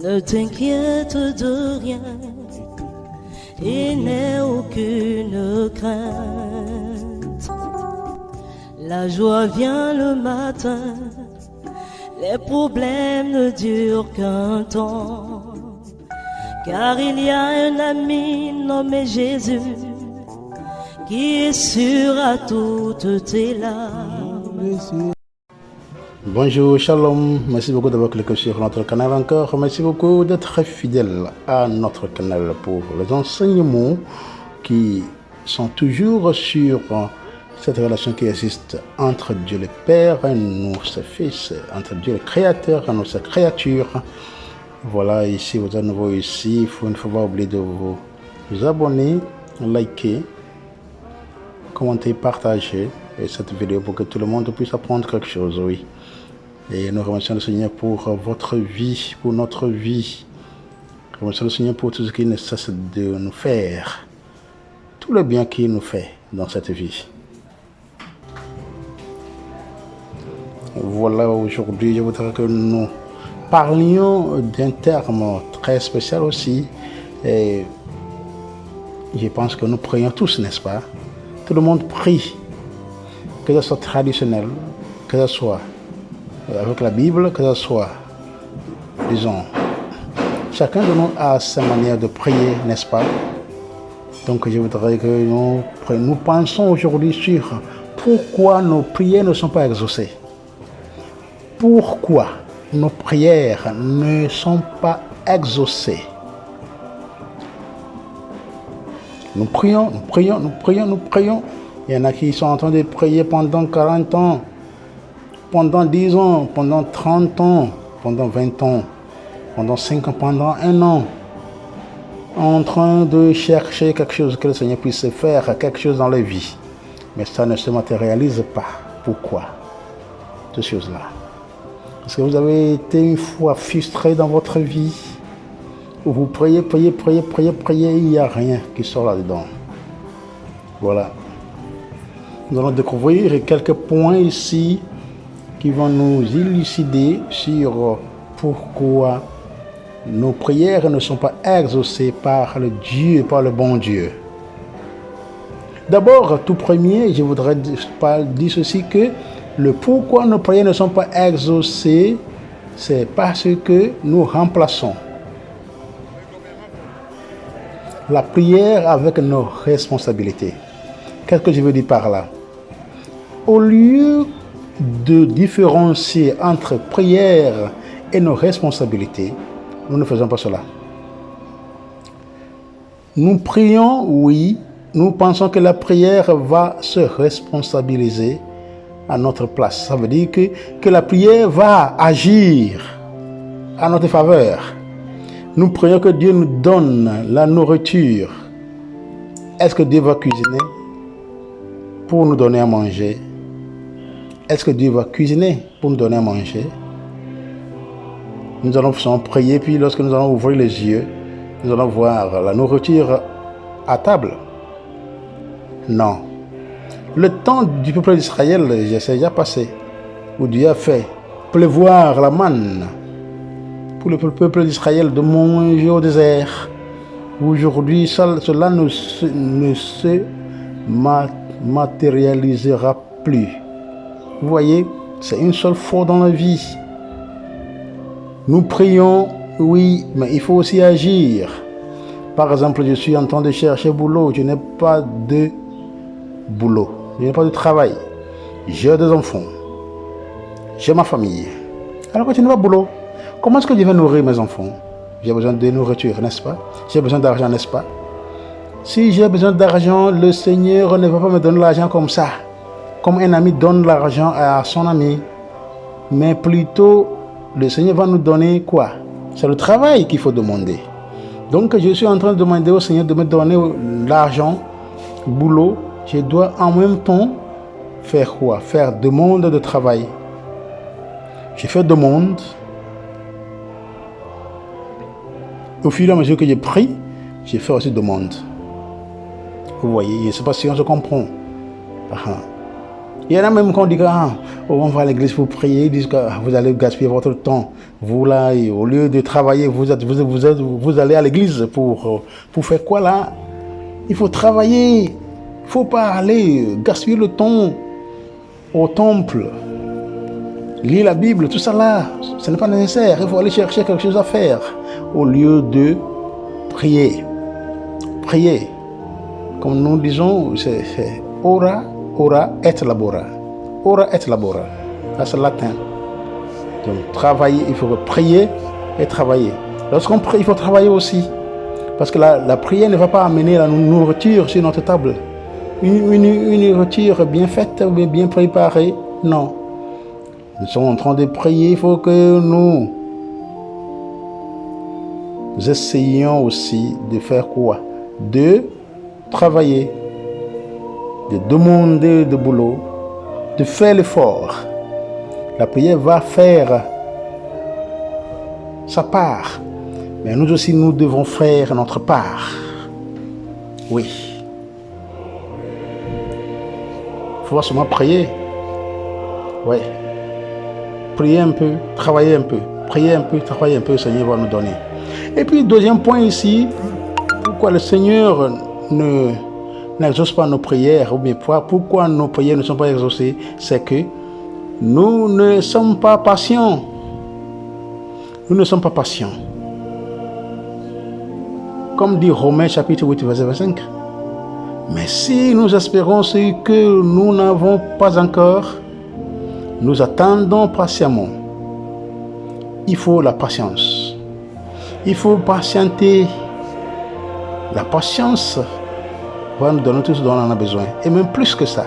Ne t'inquiète de rien et n'aie aucune crainte. La joie vient le matin, les problèmes ne durent qu'un temps. Car il y a un ami nommé Jésus qui essuiera toutes tes larmes. Bonjour, shalom, merci beaucoup d'avoir cliqué sur notre canal encore, merci beaucoup d'être fidèle à notre canal pour les enseignements qui sont toujours sur cette relation qui existe entre Dieu le Père et nous, ses fils, entre Dieu le Créateur et nous, ses créatures. Voilà, ici vous êtes nouveau ici, il faut ne faut pas oublier de vous abonner, liker, commenter, partager cette vidéo pour que tout le monde puisse apprendre quelque chose, oui. Et nous remercions le Seigneur pour votre vie, pour notre vie. Nous remercions le Seigneur pour tout ce qu'il ne cesse de nous faire, tout le bien qu'il nous fait dans cette vie. Voilà, aujourd'hui, je voudrais que nous parlions d'un terme très spécial aussi. Et je pense que nous prions tous, n'est-ce pas? Tout le monde prie, que ce soit traditionnel, que ce soit avec la Bible, que ce soit, disons, chacun de nous a sa manière de prier, n'est-ce pas? Donc je voudrais que nous pensions aujourd'hui sur pourquoi nos prières ne sont pas exaucées. Pourquoi nos prières ne sont pas exaucées. Nous prions. Il y en a qui sont en train de prier pendant 40 ans, pendant 10 ans, pendant 30 ans, pendant 20 ans, pendant 5 ans, pendant 1 an, en train de chercher quelque chose que le Seigneur puisse faire, quelque chose dans leur vie. Mais ça ne se matérialise pas. Pourquoi? Ces choses-là. Est-ce que vous avez été une fois frustré dans votre vie? Où vous priez, il n'y a rien qui sort là-dedans. Voilà. Nous allons découvrir quelques points ici qui vont nous élucider sur pourquoi nos prières ne sont pas exaucées par le Dieu, par le bon Dieu. D'abord, tout premier, je voudrais dire ceci que le pourquoi nos prières ne sont pas exaucées, c'est parce que nous remplaçons la prière avec nos responsabilités. Qu'est-ce que je veux dire par là? Au lieu de différencier entre prière et nos responsabilités, nous ne faisons pas cela. Nous prions, oui, nous pensons que la prière va se responsabiliser à notre place. Ça veut dire que la prière va agir à notre faveur. Nous prions que Dieu nous donne la nourriture. Est-ce que Dieu va cuisiner pour nous donner à manger? Est-ce que Dieu va cuisiner pour nous donner à manger? Nous allons prier, puis lorsque nous allons ouvrir les yeux, nous allons voir la nourriture à table. Non. Le temps du peuple d'Israël, c'est déjà passé, où Dieu a fait pleuvoir la manne pour le peuple d'Israël de manger au désert. Aujourd'hui, cela ne se matérialisera plus. Vous voyez, c'est une seule fois dans la vie. Nous prions, oui, mais il faut aussi agir. Par exemple, je suis en train de chercher boulot, je n'ai pas de boulot. Je n'ai pas de travail. J'ai des enfants. J'ai ma famille. Alors que tu n'as pas de boulot, comment est-ce que je vais nourrir mes enfants? J'ai besoin de nourriture, n'est-ce pas? J'ai besoin d'argent, n'est-ce pas? Si j'ai besoin d'argent, le Seigneur ne va pas me donner l'argent comme ça. Comme un ami donne l'argent à son ami. Mais plutôt, le Seigneur va nous donner quoi? C'est le travail qu'il faut demander. Donc, je suis en train de demander au Seigneur de me donner l'argent, boulot. Je dois en même temps faire quoi? Faire demande de travail. Je fais demande. Au fur et à mesure que je prie, je fais aussi demande. Vous voyez, je ne sais pas si on se comprend. Il y en a même qui ont dit on va à l'église pour prier, ils disent que vous allez gaspiller votre temps. Vous là, au lieu de travailler, vous allez à l'église pour faire quoi là? Il faut travailler. Il ne faut pas aller gaspiller le temps au temple. Lire la Bible, tout ça là, ce n'est pas nécessaire. Il faut aller chercher quelque chose à faire au lieu de prier. Prier. Comme nous disons, c'est ora et labora. Ora et labora. Ça c'est latin. Donc travailler, il faut prier et travailler. Lorsqu'on prie, il faut travailler aussi. Parce que la prière ne va pas amener la nourriture sur notre table. Une nourriture bien faite, bien préparée, non. Nous sommes en train de prier, il faut que nous essayions aussi de faire quoi? De travailler, de demander de boulot, de faire l'effort. La prière va faire sa part, mais nous aussi nous devons faire notre part. Oui. Il faut seulement prier. Oui. Prier un peu, travailler un peu. Prier un peu, travailler un peu, le Seigneur va nous donner. Et puis, deuxième point ici, pourquoi le Seigneur n'exauce pas nos prières, ou bien pourquoi nos prières ne sont pas exaucées, c'est que nous ne sommes pas patients. Nous ne sommes pas patients. Comme dit Romains chapitre 8, verset 25. Mais si nous espérons ce que nous n'avons pas encore, nous attendons patiemment. Il faut la patience. Il faut patienter. La patience va nous donner tout ce dont on en a besoin. Et même plus que ça.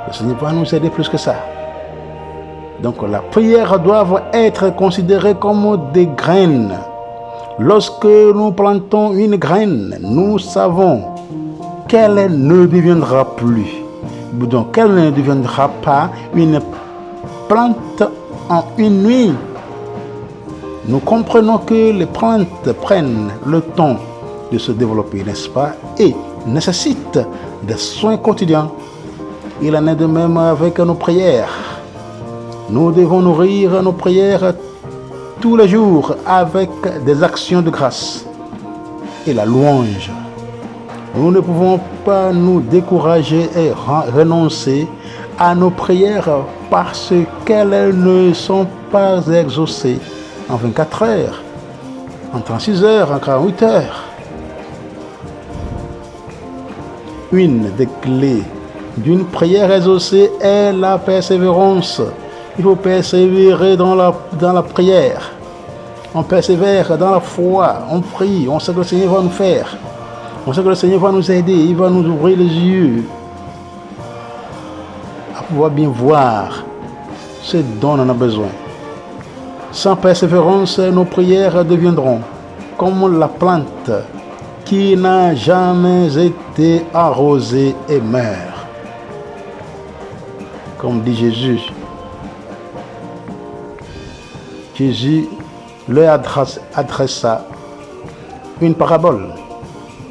Le Seigneur va nous aider plus que ça. Donc la prière doit être considérée comme des graines. Lorsque nous plantons une graine, nous savons qu'elle ne deviendra plus. Donc qu'elle ne deviendra pas une plante en une nuit. Nous comprenons que les plantes prennent le temps de se développer, n'est-ce pas, et nécessitent des soins quotidiens. Il en est de même avec nos prières. Nous devons nourrir nos prières tous les jours avec des actions de grâce et la louange. Nous ne pouvons pas nous décourager et renoncer à nos prières parce qu'elles ne sont pas exaucées en 24 heures, en 36 heures, en 48 heures. Une des clés d'une prière exaucée est la persévérance. Il faut persévérer dans la prière. On persévère dans la foi, on prie, on sait que le Seigneur va nous faire. On sait que le Seigneur va nous aider, il va nous ouvrir les yeux à pouvoir bien voir ce dont on en a besoin. Sans persévérance, nos prières deviendront comme la plante qui n'a jamais été arrosée et meurt. Comme dit Jésus. Jésus leur adressa une parabole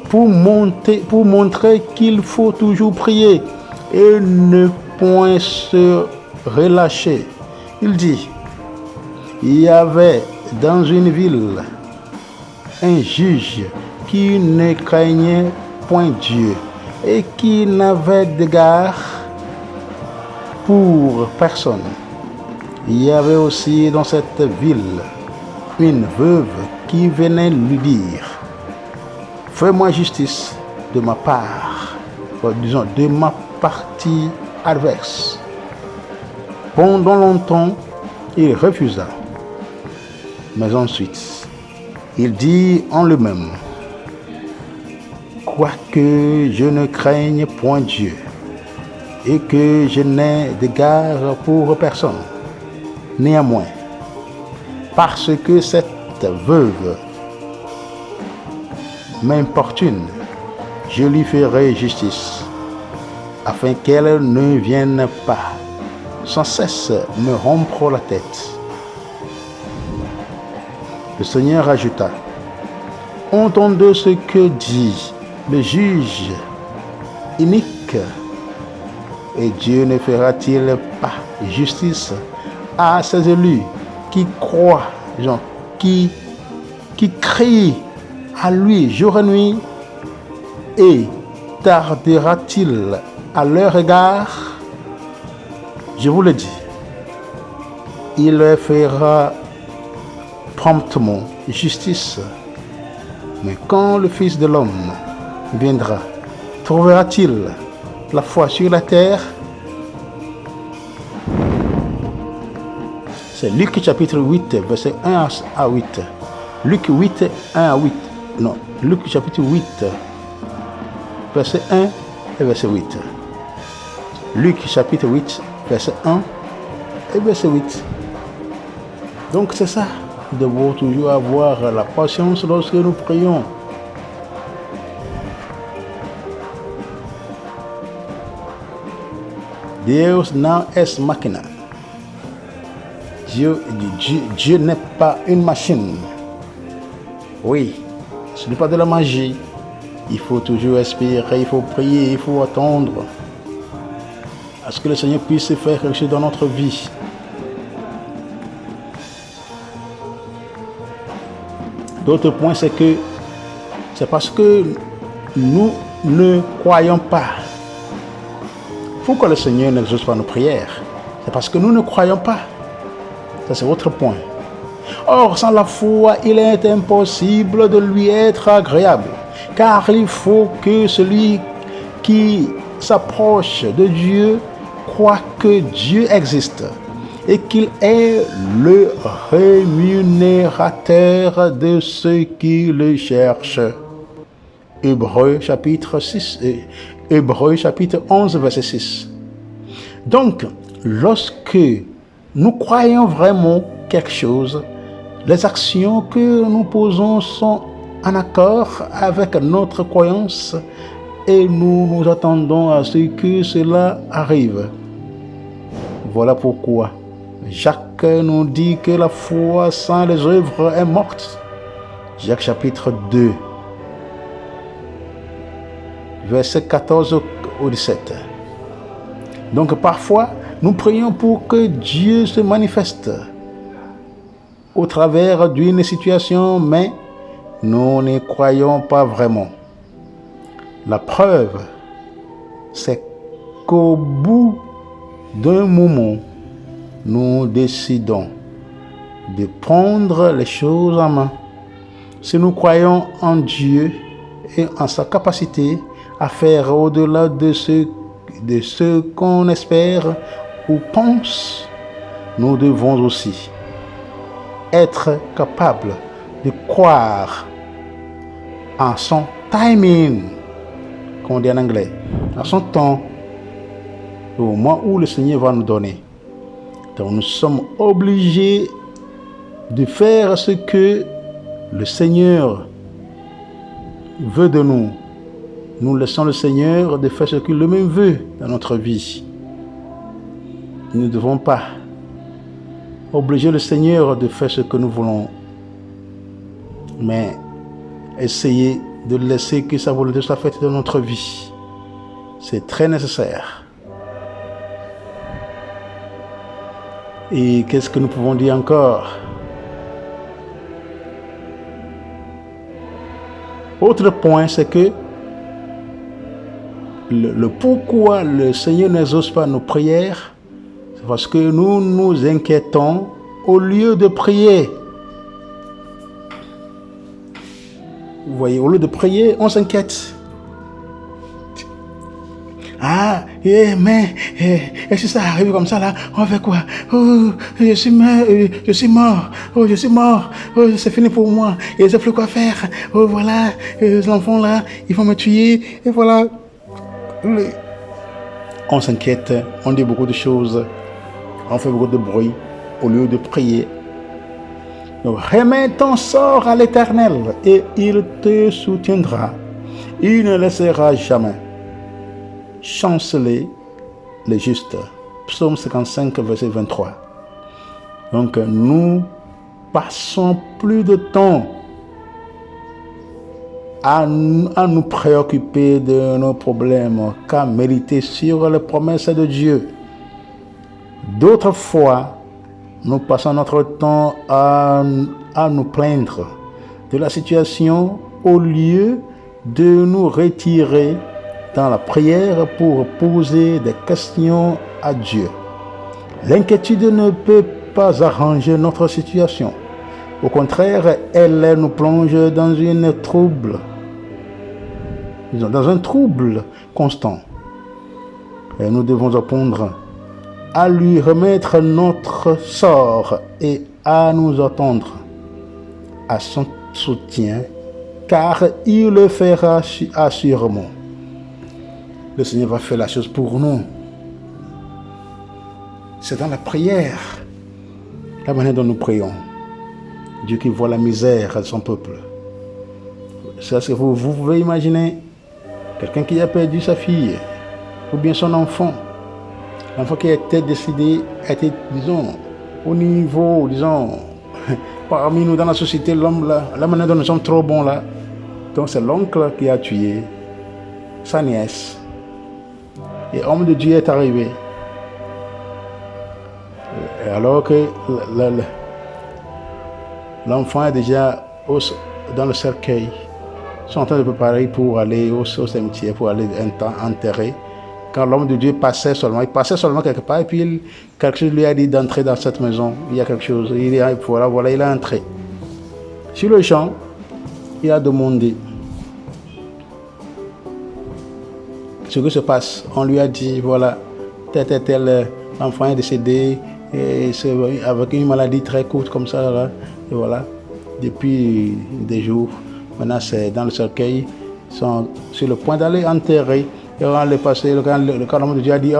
pour montrer qu'il faut toujours prier et ne point se relâcher. Il dit, il y avait dans une ville un juge qui ne craignait point Dieu et qui n'avait d'égard pour personne. Il y avait aussi dans cette ville une veuve qui venait lui dire, fais-moi justice de ma part, disons de ma partie adverse. Pendant longtemps, il refusa. Mais ensuite, il dit en lui-même, quoique je ne craigne point Dieu et que je n'ai d'égard pour personne, néanmoins, parce que cette veuve m'importune, je lui ferai justice, afin qu'elle ne vienne pas sans cesse me rompre la tête. Le Seigneur ajouta, entendez ce que dit le juge inique. Et Dieu ne fera-t-il pas justice à ses élus qui croient, qui crient à lui jour et nuit? Et tardera-t-il à leur égard? Je vous le dis, il leur fera promptement justice. Mais quand le Fils de l'homme viendra, trouvera-t-il la foi sur la terre? C'est Luc chapitre 8, verset 1 à 8. Luc 8, 1 à 8. Non, Luc chapitre 8, verset 1 et verset 8. Luc chapitre 8, verset 1 et verset 8. Donc c'est ça. Nous devons toujours avoir la patience lorsque nous prions. Deus não es machina. Dieu n'est pas une machine. Oui, ce n'est pas de la magie. Il faut toujours espérer, il faut prier, il faut attendre à ce que le Seigneur puisse faire quelque chose dans notre vie. D'autre point, c'est parce que nous ne croyons pas. Pourquoi le Seigneur n'exauce pas nos prières? C'est parce que nous ne croyons pas. Ça, c'est votre point. Or, sans la foi, il est impossible de lui être agréable, car il faut que celui qui s'approche de Dieu croit que Dieu existe et qu'il est le rémunérateur de ceux qui le cherchent. Hébreux chapitre 11, verset 6. Donc, lorsque nous croyons vraiment quelque chose, les actions que nous posons sont en accord avec notre croyance et nous attendons à ce que cela arrive. Voilà pourquoi Jacques nous dit que la foi sans les œuvres est morte. Jacques chapitre 2, verset 14 au 17. Donc parfois, nous prions pour que Dieu se manifeste au travers d'une situation, mais nous ne croyons pas vraiment. La preuve, c'est qu'au bout d'un moment, nous décidons de prendre les choses en main. Si nous croyons en Dieu et en sa capacité à faire au-delà de ce qu'on espère ou pense, nous devons aussi être capables de croire en son timing, comme on dit en anglais, en son temps, au moment où le Seigneur va nous donner. Donc nous sommes obligés de faire ce que le Seigneur veut de nous. Nous laissons le Seigneur de faire ce qu'il lui-même veut dans notre vie. Nous ne devons pas obliger le Seigneur de faire ce que nous voulons, mais essayer de laisser que sa volonté soit faite dans notre vie. C'est très nécessaire. Et qu'est-ce que nous pouvons dire encore? Autre point, c'est que le pourquoi le Seigneur n'exauce pas nos prières, c'est parce que nous nous inquiétons au lieu de prier. Vous voyez, au lieu de prier, on s'inquiète. Ah, mais si ça arrive comme ça là, on fait quoi? Oh, je suis mort. Oh, c'est fini pour moi. Et je ne sais plus quoi faire. Oh, voilà, les enfants là, ils vont me tuer. Et voilà. On s'inquiète, on dit beaucoup de choses, on fait beaucoup de bruit au lieu de prier. Donc, remets ton sort à l'Éternel et il te soutiendra. Il ne laissera jamais chanceler les justes. Psaume 55, verset 23. Donc, nous passons plus de temps à nous préoccuper de nos problèmes qu'à méditer sur les promesses de Dieu. D'autres fois, nous passons notre temps à nous plaindre de la situation au lieu de nous retirer dans la prière pour poser des questions à Dieu. L'inquiétude ne peut pas arranger notre situation. Au contraire, elle nous plonge dans un trouble constant. Et nous devons apprendre à lui remettre notre sort et à nous attendre à son soutien, car il le fera assurément. Le Seigneur va faire la chose pour nous. C'est dans la prière, la manière dont nous prions. Dieu qui voit la misère de son peuple. C'est ce que vous pouvez imaginer quelqu'un qui a perdu sa fille ou bien son enfant. L'enfant qui était décidé, était, disons, au niveau, disons, parmi nous dans la société, l'homme, la manière dont nous sommes trop bons là. Donc c'est l'oncle qui a tué sa nièce. Et l'homme de Dieu est arrivé. Et alors que l'enfant est déjà dans le cercueil, ils sont en train de préparer pour aller au cimetière, pour aller enterrer. Quand l'homme de Dieu passait seulement quelque part, et puis quelque chose lui a dit d'entrer dans cette maison. Il y a quelque chose, il est entré. Sur le champ, il a demandé ce qui se passe. On lui a dit, voilà, tel enfant est décédé, et avec une maladie très courte comme ça, là, et voilà, depuis des jours. Maintenant, c'est dans le cercueil, ils sont sur le point d'aller enterrer. Et on les passé, quand l'homme de Dieu a dit,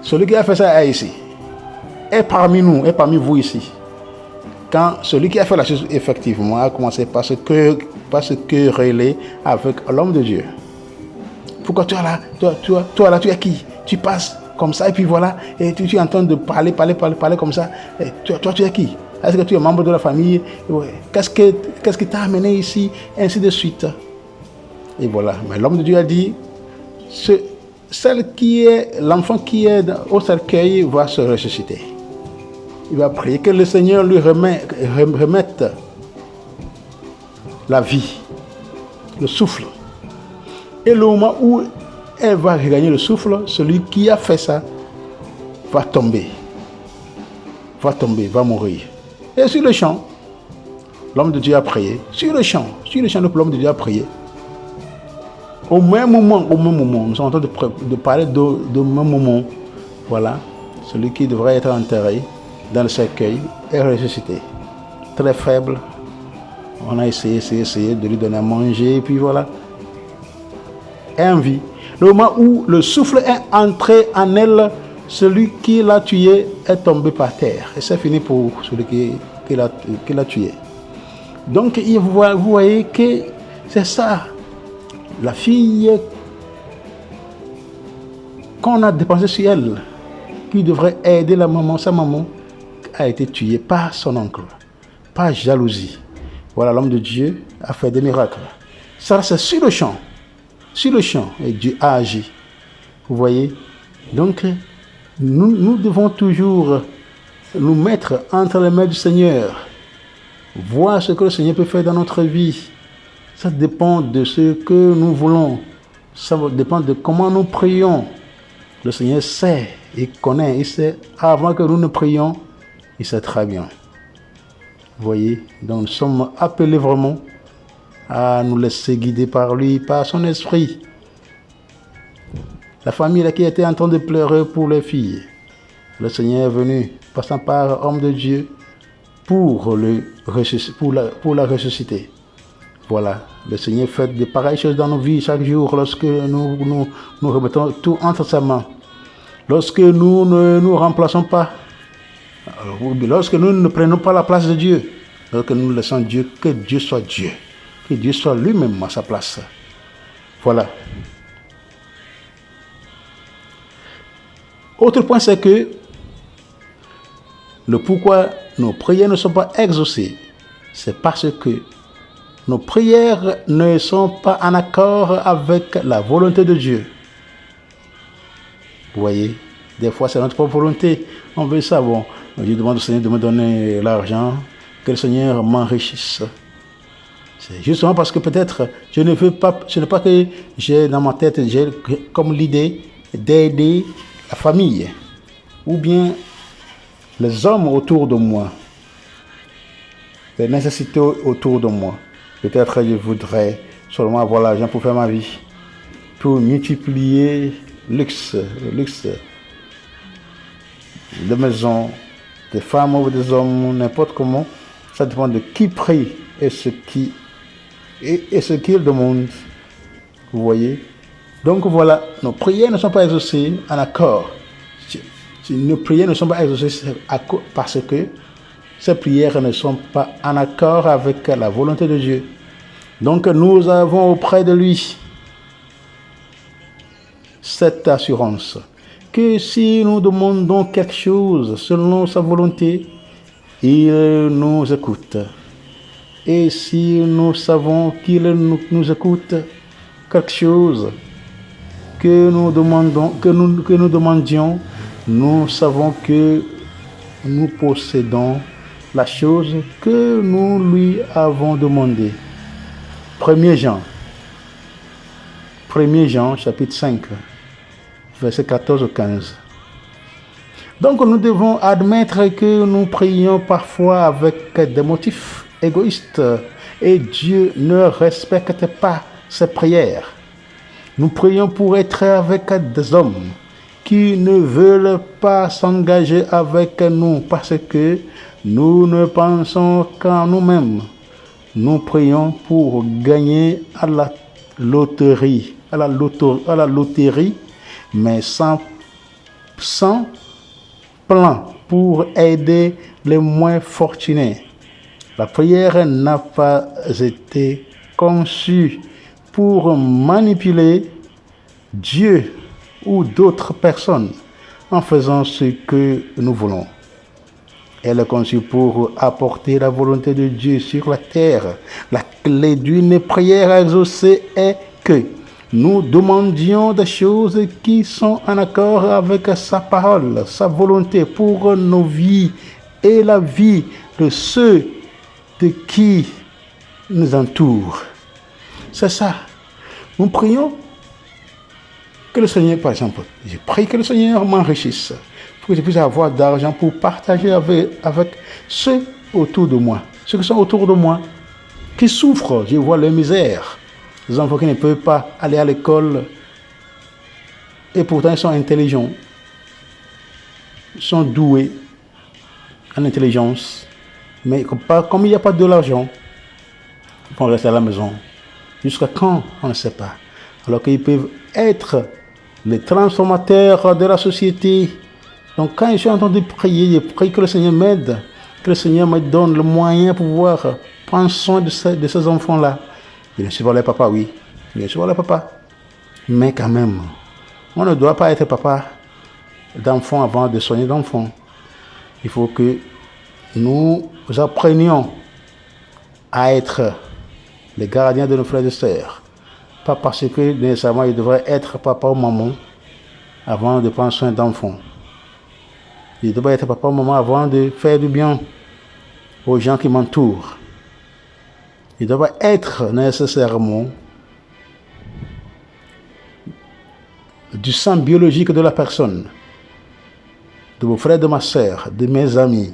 celui qui a fait ça est ici, est parmi nous, est parmi vous ici. Quand celui qui a fait la chose effectivement a commencé par se quereller avec l'homme de Dieu. Pourquoi toi là, tu es qui? Tu passes comme ça et puis voilà, et tu es en train de parler comme ça. Et toi tu es qui? Est-ce que tu es membre de la famille? Qu'est-ce qui t'a amené ici? Ainsi de suite. Et voilà. Mais l'homme de Dieu a dit, l'enfant qui est au cercueil va se ressusciter. Il va prier que le Seigneur lui remette la vie, le souffle. Et le moment où elle va regagner le souffle, celui qui a fait ça va tomber, va mourir. Et sur le champ, l'homme de Dieu a prié. Sur le champ, l'homme de Dieu a prié. Au même moment, nous sommes en train de parler de même moment. Voilà, celui qui devrait être enterré dans le cercueil est ressuscité. Très faible. On a essayé de lui donner à manger, et puis voilà. Et en vie. Le moment où le souffle est entré en elle, celui qui l'a tué est tombé par terre. Et c'est fini pour celui qui l'a tué. Donc, vous voyez que c'est ça. La fille qu'on a dépensée sur elle, qui devrait aider sa maman, a été tuée par son oncle, par jalousie. Voilà, l'homme de Dieu a fait des miracles. Ça, c'est sur le champ, et Dieu a agi. Vous voyez? Donc, nous devons toujours nous mettre entre les mains du Seigneur, voir ce que le Seigneur peut faire dans notre vie. Ça dépend de ce que nous voulons. Ça dépend de comment nous prions. Le Seigneur sait, il connaît, il sait. Avant que nous ne prions, il sait très bien. Vous voyez? Donc nous sommes appelés vraiment à nous laisser guider par lui, par son esprit. La famille là, qui était en train de pleurer pour les filles. Le Seigneur est venu, passant par homme de Dieu, pour la ressusciter. Voilà, le Seigneur fait de pareilles choses dans nos vies chaque jour lorsque nous remettons tout entre sa main. Lorsque nous ne nous remplaçons pas, lorsque nous ne prenons pas la place de Dieu, lorsque nous laissons Dieu, que Dieu soit Dieu, que Dieu soit lui-même à sa place. Voilà. Autre point, c'est que le pourquoi nos prières ne sont pas exaucées, c'est parce que nos prières ne sont pas en accord avec la volonté de Dieu. Vous voyez, des fois c'est notre propre volonté. On veut ça, bon, je demande au Seigneur de me donner l'argent, que le Seigneur m'enrichisse. C'est justement parce que peut-être je ne veux pas, ce n'est pas que j'ai dans ma tête, j'ai comme l'idée d'aider la famille ou bien les hommes autour de moi, les nécessités autour de moi. Peut-être je voudrais seulement avoir l'argent pour faire ma vie, pour multiplier le luxe de maisons, des femmes ou des hommes, n'importe comment. Ça dépend de qui prie et ce qu'il demande. Vous voyez? Donc voilà, nos prières ne sont pas exaucées en accord. Nos prières ne sont pas exaucées parce que ces prières ne sont pas en accord avec la volonté de Dieu. Donc nous avons auprès de lui cette assurance que si nous demandons quelque chose selon sa volonté, il nous écoute. Et si nous savons qu'il nous écoute quelque chose que nous demandions, nous savons que nous possédons la chose que nous lui avons demandé. 1 Jean chapitre 5, versets 14 au 15. Donc nous devons admettre que nous prions parfois avec des motifs égoïstes et Dieu ne respecte pas ces prières. Nous prions pour être avec des hommes qui ne veulent pas s'engager avec nous parce que nous ne pensons qu'à nous-mêmes. Nous prions pour gagner à la loterie, mais sans plan pour aider les moins fortunés. La prière n'a pas été conçue pour manipuler Dieu ou d'autres personnes en faisant ce que nous voulons. Elle est conçue pour apporter la volonté de Dieu sur la terre. La clé d'une prière exaucée est que nous demandions des choses qui sont en accord avec sa parole, sa volonté pour nos vies et la vie de ceux de qui nous entourent. C'est ça. Nous prions que le Seigneur, par exemple, je prie que le Seigneur m'enrichisse, pour que je puisse avoir d'argent pour partager avec ceux autour de moi, ceux qui sont autour de moi, qui souffrent. Je vois leur misère. Les enfants qui ne peuvent pas aller à l'école et pourtant ils sont intelligents, ils sont doués en intelligence, mais comme il n'y a pas de l'argent, ils vont rester à la maison. Jusqu'à quand? On ne sait pas. Alors qu'ils peuvent être les transformateurs de la société. Donc quand je suis en train de prier, je prie que le Seigneur m'aide, que le Seigneur me donne le moyen pour pouvoir prendre soin de ces enfants-là. Bien sûr, les papas, oui. Bien sûr, les papas. Mais quand même, on ne doit pas être papa d'enfants avant de soigner d'enfants. Il faut que nous apprenions à être les gardiens de nos frères et sœurs. Pas parce que nécessairement ils devraient être papa ou maman avant de prendre soin d'enfants. Ils devraient être papa ou maman avant de faire du bien aux gens qui m'entourent. Ils doivent être nécessairement du sang biologique de la personne, de mon frère, de ma sœur, de mes amis,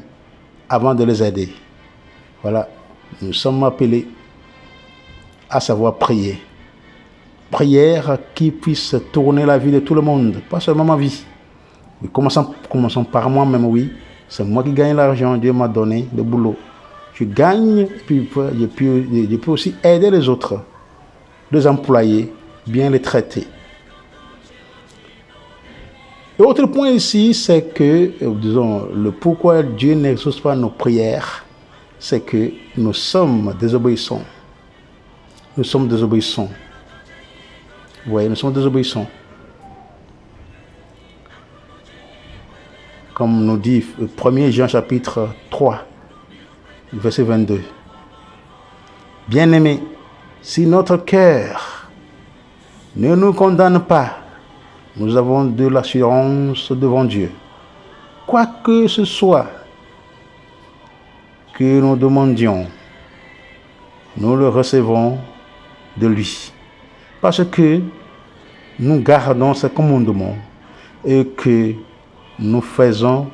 avant de les aider. Voilà, nous sommes appelés à savoir prier. Prière qui puisse tourner la vie de tout le monde, pas seulement ma vie. Commençons par moi-même, oui. C'est moi qui gagne l'argent, Dieu m'a donné le boulot. Je gagne, et puis je peux aussi aider les autres, les employés, bien les traiter. L'autre point ici, c'est que, disons, le pourquoi Dieu n'exauce pas nos prières, c'est que nous sommes désobéissants. Nous sommes désobéissants. Vous voyez, nous sommes désobéissants. Comme nous dit 1 Jean chapitre 3, verset 22. Bien-aimés, si notre cœur ne nous condamne pas, nous avons de l'assurance devant Dieu. Quoi que ce soit que nous demandions, nous le recevons de lui. Parce que nous gardons ses commandements et que nous faisons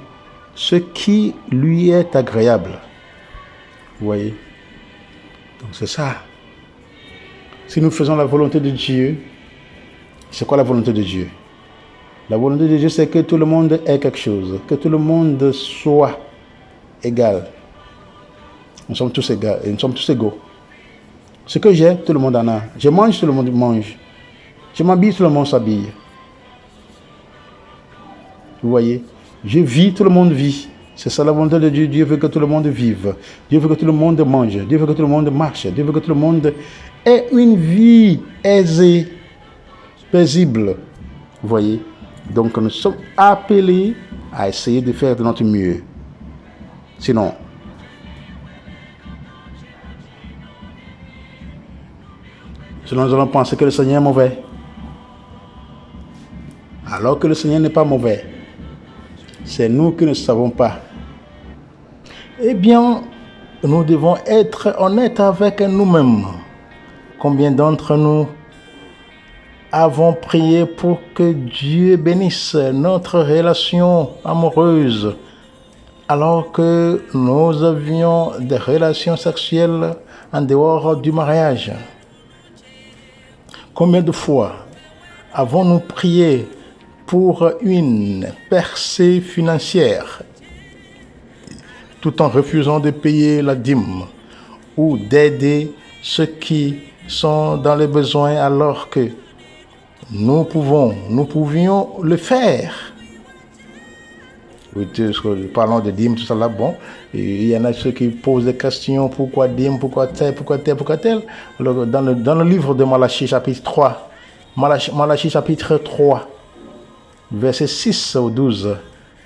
ce qui lui est agréable. Vous voyez? Donc c'est ça. Si nous faisons la volonté de Dieu, c'est quoi la volonté de Dieu? La volonté de Dieu, c'est que tout le monde ait quelque chose, que tout le monde soit égal. Nous sommes tous égaux, nous sommes tous égaux. Ce que j'ai, tout le monde en a. Je mange, tout le monde mange. Je m'habille, tout le monde s'habille. Vous voyez? Je vis, tout le monde vit. C'est ça la volonté de Dieu. Dieu veut que tout le monde vive. Dieu veut que tout le monde mange. Dieu veut que tout le monde marche. Dieu veut que tout le monde ait une vie aisée, paisible. Vous voyez? Donc nous sommes appelés à essayer de faire de notre mieux. Sinon, nous allons penser que le Seigneur est mauvais. Alors que le Seigneur n'est pas mauvais. C'est nous qui ne savons pas. Eh bien, nous devons être honnêtes avec nous-mêmes. Combien d'entre nous avons prié pour que Dieu bénisse notre relation amoureuse alors que nous avions des relations sexuelles en dehors du mariage? Combien de fois avons-nous prié pour une percée financière tout en refusant de payer la dîme ou d'aider ceux qui sont dans les besoins alors que nous pouvions le faire? Oui, parlons de dîme, tout ça là, bon. Il y en a ceux qui posent des questions, pourquoi dîme, pourquoi tel, pourquoi tel, pourquoi tel. Alors, dans le livre de Malachie, chapitre 3, Malachie, chapitre 3, verset 6 au 12,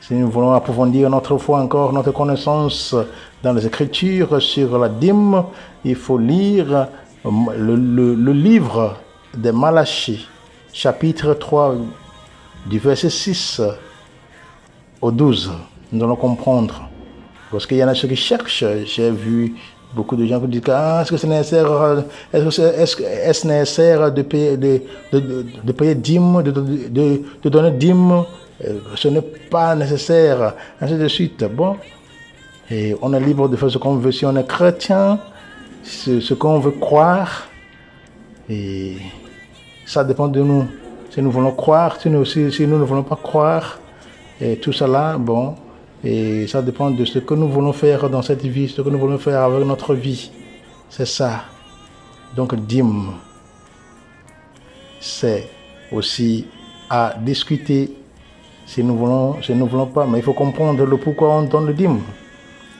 si nous voulons approfondir notre foi encore, notre connaissance dans les Écritures sur la dîme, il faut lire le livre de Malachie, chapitre 3, du verset 6 au 12. Nous allons comprendre. Parce qu'il y en a ceux qui cherchent. J'ai vu beaucoup de gens qui disent est-ce que c'est nécessaire, est-ce nécessaire de payer dîme, de donner dîme? Ce n'est pas nécessaire, ainsi de suite. Bon, et on est libre de faire ce qu'on veut. Si on est chrétien, ce qu'on veut croire, et ça dépend de nous. Si nous voulons croire, si nous ne voulons pas croire, et tout cela, bon, et ça dépend de ce que nous voulons faire dans cette vie, ce que nous voulons faire avec notre vie. C'est ça. Donc, dîme, c'est aussi à discuter si nous voulons pas. Mais il faut comprendre le pourquoi on donne le dîme.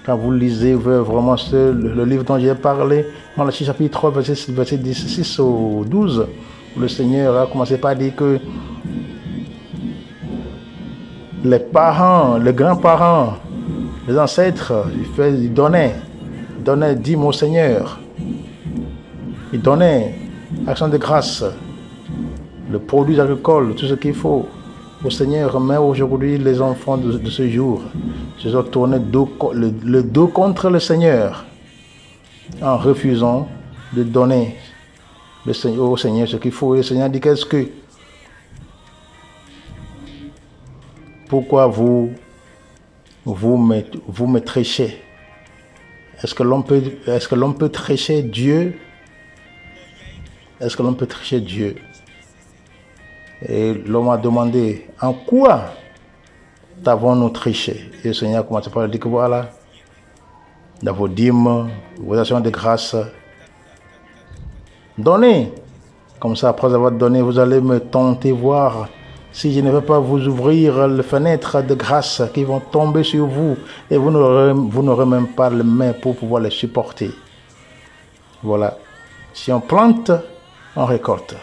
Quand vous lisez vraiment le livre dont j'ai parlé, Malachie chapitre 3, verset 6 au 12, le Seigneur a commencé par dire que les parents, les grands-parents, les ancêtres, ils donnaient dîme au Seigneur. Ils donnaient action de grâce, le produit agricole, tout ce qu'il faut au Seigneur. Mais aujourd'hui, les enfants de ce jour se sont tournés le dos contre le Seigneur en refusant de donner au Seigneur ce qu'il faut. Et le Seigneur dit pourquoi vous me trichez? Est-ce que l'on peut tricher Dieu? Est-ce que l'on peut tricher Dieu? Et l'homme a demandé, en quoi t'avons-nous triché? Et le Seigneur a commencé par dire que voilà, dans vos dîmes, vos actions de grâce, donnez. Comme ça, après avoir donné, vous allez me tenter voir si je ne vais pas vous ouvrir les fenêtres de grâce qui vont tomber sur vous et vous n'aurez même pas les mains pour pouvoir les supporter. Voilà. Si on plante, on récolte.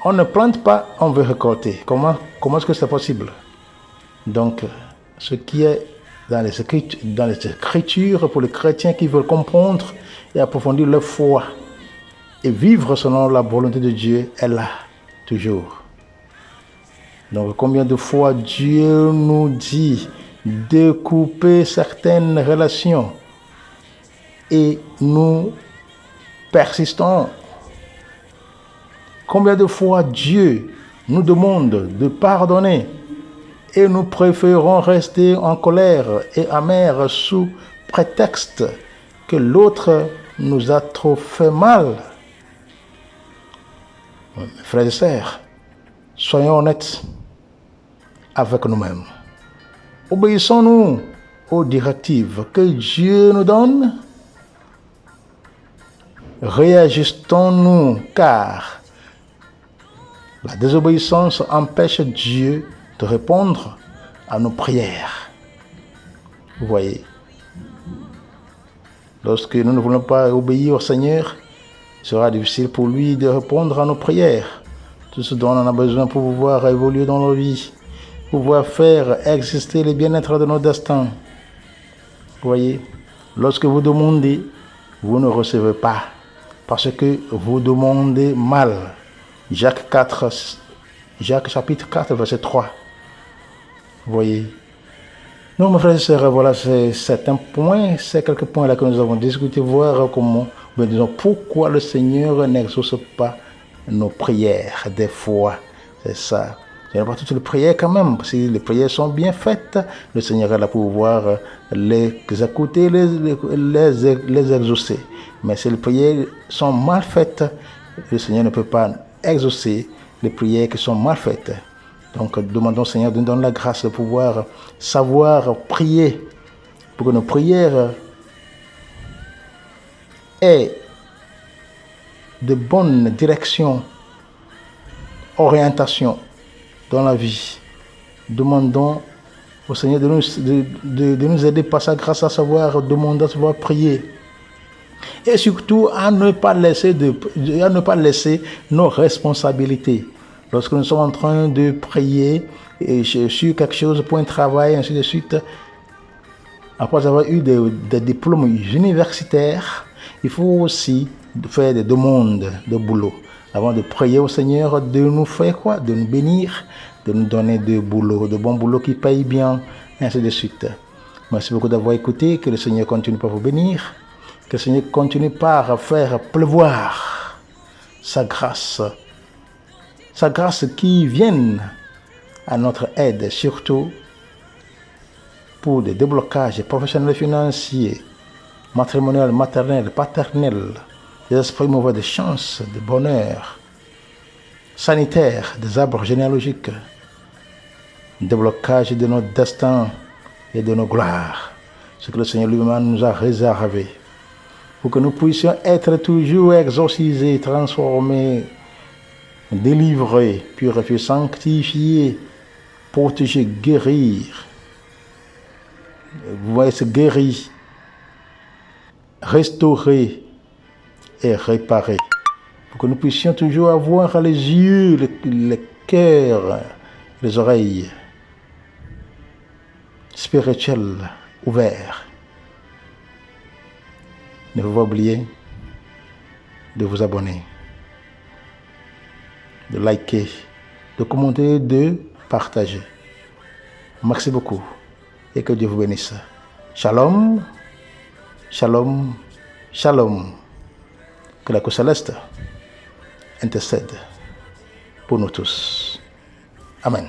On ne plante pas, on veut récolter. Comment est-ce que c'est possible? Donc, ce qui est dans les Écritures pour les chrétiens qui veulent comprendre, et approfondir leur foi et vivre selon la volonté de Dieu est là, toujours. Donc combien de fois Dieu nous dit de couper certaines relations et nous persistons. Combien de fois Dieu nous demande de pardonner et nous préférons rester en colère et amers sous prétexte que l'autre nous a trop fait mal. Frères et sœurs, soyons honnêtes avec nous-mêmes. Obéissons-nous aux directives que Dieu nous donne. Réajustons-nous car la désobéissance empêche Dieu de répondre à nos prières. Vous voyez, lorsque nous ne voulons pas obéir au Seigneur, il sera difficile pour lui de répondre à nos prières. Tout ce dont on a besoin pour pouvoir évoluer dans nos vies, pouvoir faire exister le bien-être de nos destins. Vous voyez, lorsque vous demandez, vous ne recevez pas, parce que vous demandez mal. Jacques chapitre 4, verset 3. Vous voyez. Donc, mes frères et sœurs, voilà, c'est certains points, c'est quelques points là que nous avons discuté, voir comment, disons, pourquoi le Seigneur n'exauce pas nos prières des fois. C'est ça. Ce n'est pas toutes les prières quand même. Si les prières sont bien faites, le Seigneur est là pour pouvoir les écouter, les exaucer. Mais si les prières sont mal faites, le Seigneur ne peut pas exaucer les prières qui sont mal faites. Donc demandons au Seigneur de nous donner la grâce de pouvoir savoir prier pour que nos prières aient de bonnes directions, orientations dans la vie. Demandons au Seigneur de nous aider par sa grâce à savoir demander, à savoir prier. Et surtout à ne pas laisser nos responsabilités. Lorsque nous sommes en train de prier sur quelque chose pour un travail, ainsi de suite, après avoir eu des diplômes universitaires, il faut aussi faire des demandes de boulot. Avant de prier au Seigneur de nous faire quoi? De nous bénir, de nous donner de bons boulots qui payent bien, ainsi de suite. Merci beaucoup d'avoir écouté. Que le Seigneur continue par vous bénir. Que le Seigneur continue par faire pleuvoir sa grâce qui vienne à notre aide, surtout pour des déblocages professionnels, financiers, matrimoniaux, maternels, paternels, des esprits mauvais de chance, de bonheur, sanitaires, des arbres généalogiques, déblocage de notre destin et de nos gloires, ce que le Seigneur lui-même nous a réservé, pour que nous puissions être toujours exorcisés, transformés, délivrés, purifiés, sanctifiés, protégés, guérir. Vous voyez, se guérir, restaurer et réparer. Pour que nous puissions toujours avoir les yeux, le cœur, les oreilles spirituelles ouverts. Ne faut pas oublier de vous abonner, de liker, de commenter, de partager. Merci beaucoup et que Dieu vous bénisse. Shalom, shalom, shalom. Que la cour céleste intercède pour nous tous. Amen.